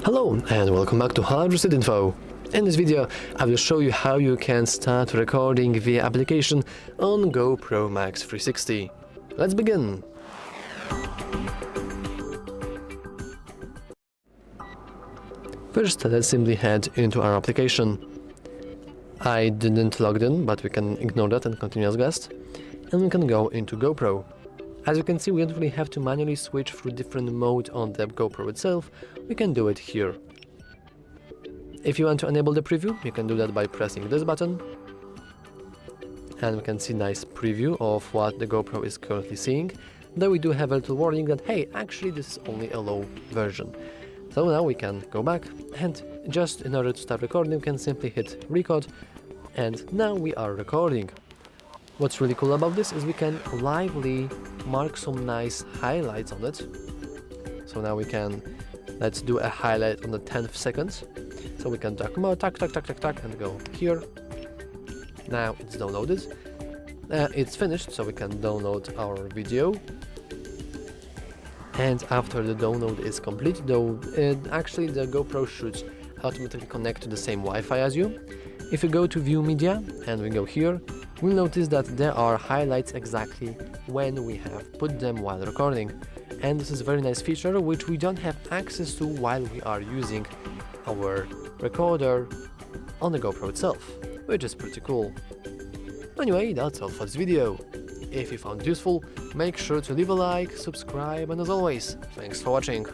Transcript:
Hello and welcome back to Hard Info. In this video I will show you how you can start recording via application on GoPro MAX 360. Let's begin! First, let's simply head into our application. I didn't log in, but we can ignore that and continue as guest. And we can go into GoPro. As you can see, we don't really have to manually switch through different modes on the GoPro itself. We can do it here. If you want to enable the preview, you can do that by pressing this button. And we can see nice preview of what the GoPro is currently seeing. Though we do have a little warning that, hey, actually this is only a low version. So now we can go back, and just in order to start recording, we can simply hit record. And now we are recording. What's really cool about this is we can lively mark some nice highlights on it. So now we can, let's do a highlight on the 10th second. So we can talk about tack and go here. Now it's downloaded. It's finished, so we can download our video. And after the download is complete, though actually the GoPro should automatically connect to the same Wi-Fi as you. If you go to view media and we go here, we'll notice that there are highlights exactly when we have put them while recording. And this is a very nice feature which we don't have access to while we are using our recorder on the GoPro itself, which is pretty cool. Anyway, that's all for this video. If you found it useful, make sure to leave a like, subscribe, and as always, thanks for watching.